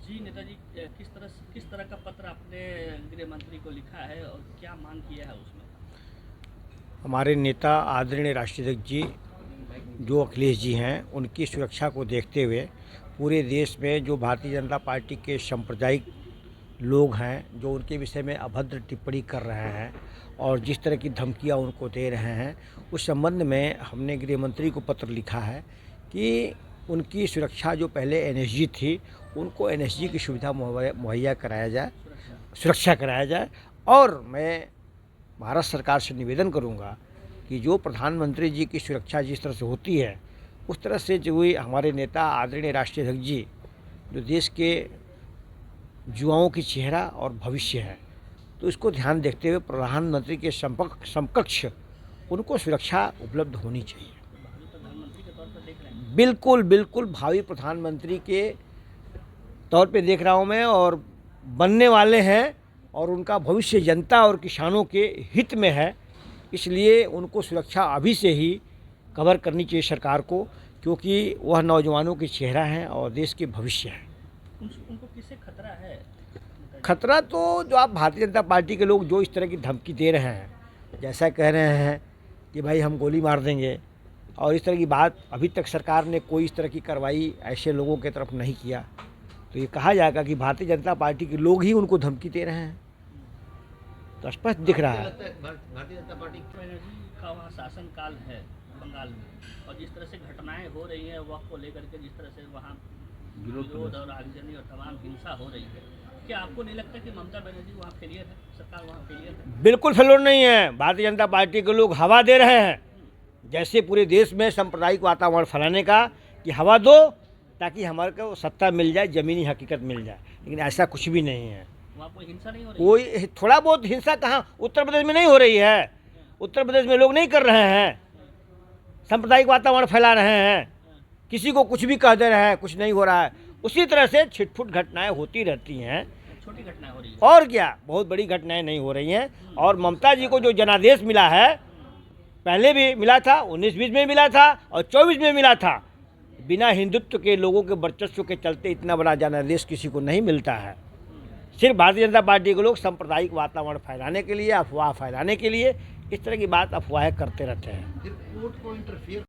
जी नेताजी, किस तरह का पत्र आपने गृह मंत्री को लिखा है और क्या मांग किया है उसमें? हमारे नेता आदरणीय राष्ट्रीय अध्यक्ष जी जो अखिलेश जी हैं, उनकी सुरक्षा को देखते हुए पूरे देश में जो भारतीय जनता पार्टी के सांप्रदायिक लोग हैं, जो उनके विषय में अभद्र टिप्पणी कर रहे हैं और जिस तरह की धमकियां उनको दे रहे हैं, उस संबंध में हमने गृह मंत्री को पत्र लिखा है कि उनकी सुरक्षा जो पहले एनएसजी थी, उनको एनएसजी की सुविधा मुहैया कराया जाए, सुरक्षा कराया जाए। और मैं भारत सरकार से निवेदन करूंगा कि जो प्रधानमंत्री जी की सुरक्षा जिस तरह से होती है, उस तरह से जो हमारे नेता आदरणीय राष्ट्रीय अध्यक्ष जी जो देश के युवाओं की चेहरा और भविष्य है, तो इसको ध्यान देखते हुए प्रधानमंत्री के समकक्ष उनको सुरक्षा उपलब्ध होनी चाहिए। प्रधानमंत्री के तौर पर देख रहे हैं? बिल्कुल बिल्कुल भावी प्रधानमंत्री के तौर पे देख रहा हूँ मैं, और बनने वाले हैं, और उनका भविष्य जनता और किसानों के हित में है। इसलिए उनको सुरक्षा अभी से ही कवर करनी चाहिए सरकार को, क्योंकि वह नौजवानों की चेहरा हैं और देश के भविष्य है। उनको किससे खतरा है? खतरा तो जो आप भारतीय जनता पार्टी के लोग जो इस तरह की धमकी दे रहे हैं, जैसा कह रहे हैं कि भाई हम गोली मार देंगे, और इस तरह की बात अभी तक सरकार ने कोई इस तरह की कार्रवाई ऐसे लोगों की तरफ नहीं किया, तो ये कहा जाएगा कि भारतीय जनता पार्टी के लोग ही उनको धमकी दे रहे हैं। तो स्पष्ट दिख रहा है। भारतीय जनता पार्टी का वहाँ शासन काल है बंगाल में, और जिस तरह से घटनाएं हो रही हैं वक्त को लेकर के, जिस तरह से वहाँ विरोध और आगजनी और तमाम हिंसा हो रही है, क्या आपको नहीं लगता कि ममता बनर्जी वहाँ फेलियर है, सरकार वहाँ फेलियर है? बिल्कुल फेलियर नहीं है। भारतीय जनता पार्टी के लोग हवा दे रहे हैं, जैसे पूरे देश में सांप्रदायिक वातावरण फैलाने का, कि हवा दो ताकि हमारे को सत्ता मिल जाए, ज़मीनी हकीकत मिल जाए, लेकिन ऐसा कुछ भी नहीं है। वहाँ कोई हिंसा नहीं हो रही? कोई थोड़ा बहुत हिंसा कहाँ उत्तर प्रदेश में नहीं हो रही है? उत्तर प्रदेश में लोग नहीं कर रहे हैं, सांप्रदायिक वातावरण फैला रहे हैं, किसी को कुछ भी कह दे रहे हैं, कुछ नहीं हो रहा है। उसी तरह से छिटपुट घटनाएं होती रहती हैं। छोटी घटनाएं हो रही है और क्या, बहुत बड़ी घटनाएं नहीं हो रही हैं। और ममता जी को जो जनादेश मिला है, पहले भी मिला था, 19-20 में मिला था और 24 में मिला था। बिना हिंदुत्व के लोगों के वर्चस्व के चलते इतना बड़ा जनादेश किसी को नहीं मिलता है। सिर्फ भारतीय जनता पार्टी के लोग सांप्रदायिक वातावरण फैलाने के लिए, अफवाह फैलाने के लिए इस तरह की बात अफवाहें करते रहते हैं।